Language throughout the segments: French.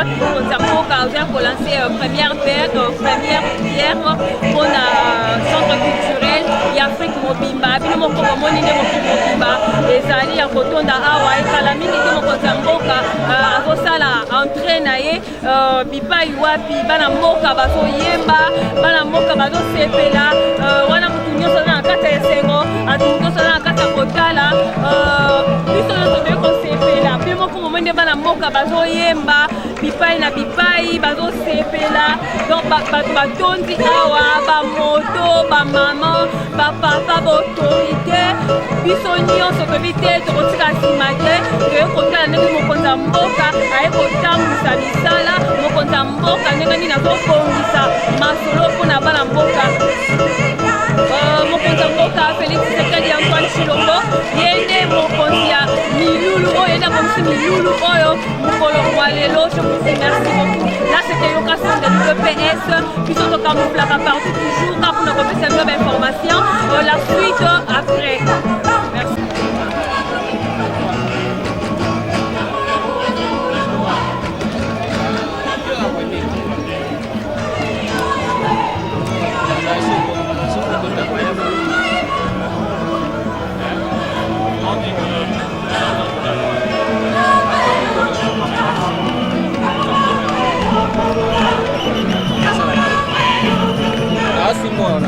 wapi mokonzi mboka oza kolancer première pierre pour na centre culturel ya Afrique mobimba bino moko bomoni nde mobimba ezali ya kotonda awa ekala mingi te mokonzi mboka azosala entrée na ye bipai wapi bana mboka bazoyemba bana mboka bazosepela wana mutu nyonso aza na kati ya esengo atu nyonso aza na kati ya kotala biso nyonso toye kosepela mpe moko momo nde bana mboka bazoyemba bipai na bipai bazosepela donc bato batondi awa bamoto bamama bapapa baautorité biso nyonso toyebi te tokotika nsima te toye kotala ndenge mokonzi ya mboka aye kotambwisa misala mokonzi ya mboka ndenge nini azobongisa masolo mpona bana mboka mokonzi ya mboka Félix Tshisekedi Antoine Tshilombo ye nde mokonzi ya milulu oyo ye nde abongisi milulu oyo mokolo mwa lelo. Je vous dis merci beaucoup. Là c'était l'occasion de l'UPS biso tokamuflaka partout toujours car pour nous repérer une nouvelle information la suite après. Merci. Assim, mano.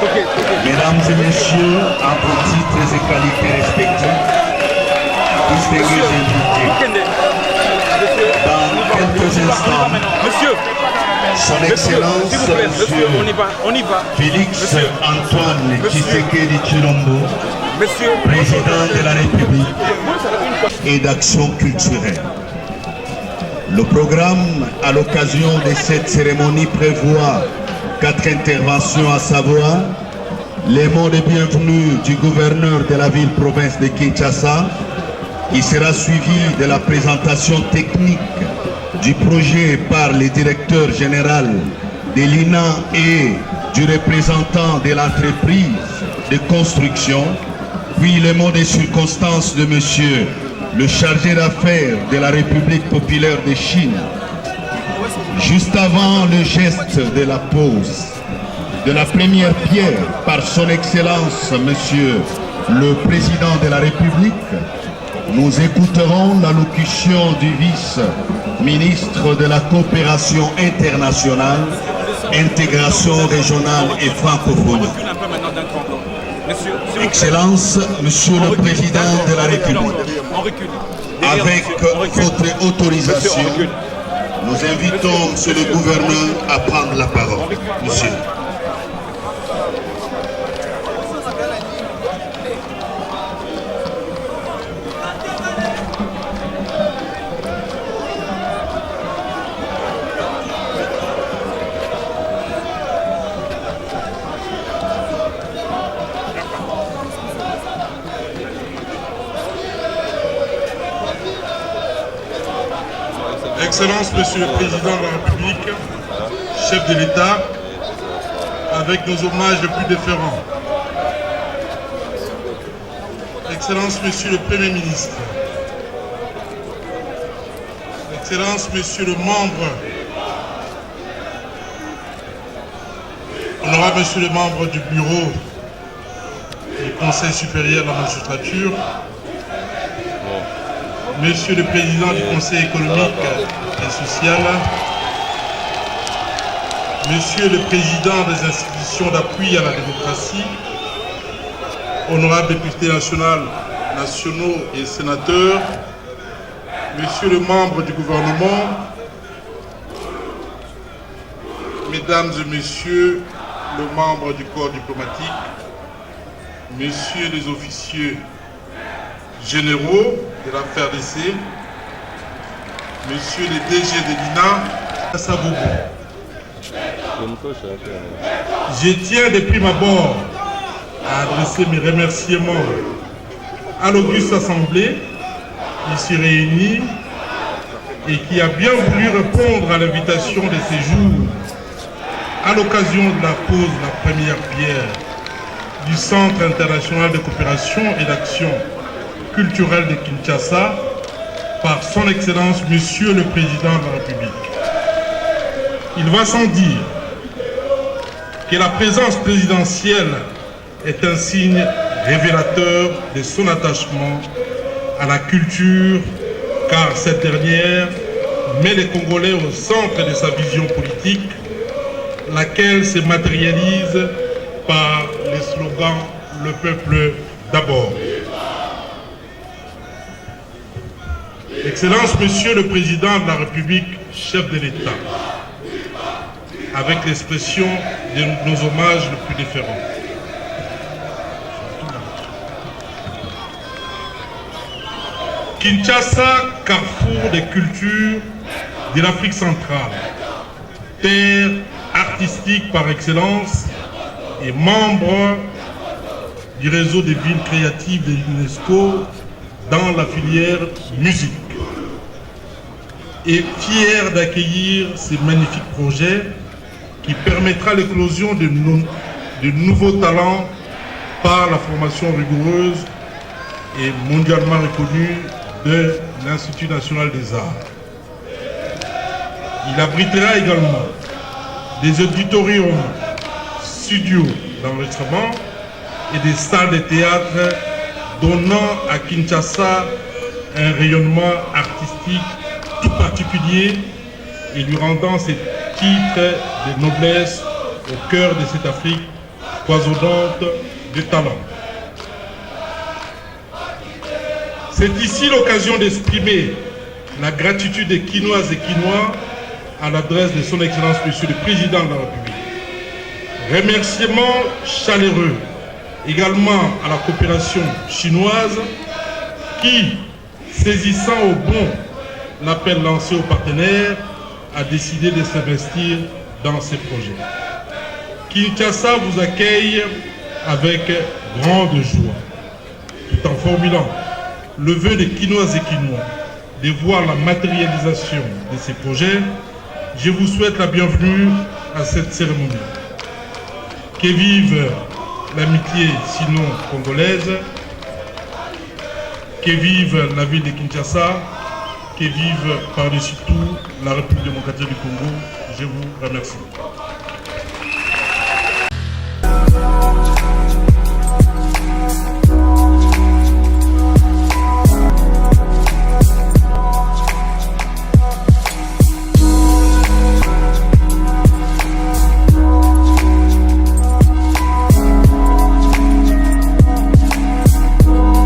Mesdames et messieurs, en vos titres et qualités respectifs, distingués invités, dans quelques instants, Son Excellence, Monsieur Félix Antoine Tshisekedi Tshilombo, Président de la République et d'Action culturelle. Le programme, à l'occasion de cette cérémonie, prévoit 4 interventions, à savoir les mots de bienvenue du gouverneur de la ville-province de Kinshasa, qui sera suivi de la présentation technique du projet par le directeur général de l'INA et du représentant de l'entreprise de construction, puis les mots de circonstance de monsieur le chargé d'affaires de la République populaire de Chine. Juste avant le geste de la pose de la première pierre par son Excellence, Monsieur le Président de la République, nous écouterons l'allocution du vice-ministre de la Coopération internationale, intégration régionale et francophonie. Excellence, Monsieur le Président de la République, avec votre autorisation, nous invitons Monsieur le Gouverneur à prendre la parole. Monsieur. Excellence, Monsieur le Président de la République, chef de l'État, avec nos hommages les plus déférents. Excellence, Monsieur le Premier ministre. Excellence, Monsieur le membre. Honorable Monsieur le membre du bureau du Conseil supérieur de la magistrature. Monsieur le Président du Conseil économique et social, Monsieur le Président des institutions d'appui à la démocratie, honorables députés nationaux et sénateurs, Monsieur le membre du gouvernement, Mesdames et Messieurs le membre du corps diplomatique, Messieurs les officiers généraux de la FRDC, Monsieur les DG de l'INA, Saboubou. Je tiens depuis ma abord à adresser mes remerciements à l'Auguste Assemblée qui s'y réunit et qui a bien voulu répondre à l'invitation de ces jours à l'occasion de la pose de la première pierre du Centre international de coopération et d'action culturelle de Kinshasa par son Excellence Monsieur le Président de la République. Il va sans dire que la présence présidentielle est un signe révélateur de son attachement à la culture, car cette dernière met les Congolais au centre de sa vision politique, laquelle se matérialise par les slogans « Le peuple d'abord ». Excellence, Monsieur le Président de la République, chef de l'État, avec l'expression de nos hommages les plus déférents. Kinshasa, carrefour des cultures de l'Afrique centrale, terre artistique par excellence et membre du réseau des villes créatives de l'UNESCO dans la filière musique, est fier d'accueillir ces magnifiques projets qui permettra l'éclosion de nouveaux talents par la formation rigoureuse et mondialement reconnue de l'Institut national des arts. Il abritera également des auditoriums, studios d'enregistrement et des salles de théâtre donnant à Kinshasa un rayonnement artistique tout particulier et lui rendant ses titres de noblesse au cœur de cette Afrique foisonnante de talents. C'est ici l'occasion d'exprimer la gratitude des Kinoises et Kinois à l'adresse de son Excellence Monsieur le Président de la République. Remerciements chaleureux également à la coopération chinoise qui, saisissant au bon l'appel lancé aux partenaires, a décidé de s'investir dans ces projets. Kinshasa vous accueille avec grande joie, tout en formulant le vœu des Kinoises et Kinois de voir la matérialisation de ces projets. Je vous souhaite la bienvenue à cette cérémonie. Que vive l'amitié sinon congolaise, que vive la ville de Kinshasa, que vive par-dessus tout la République démocratique du Congo. Je vous remercie.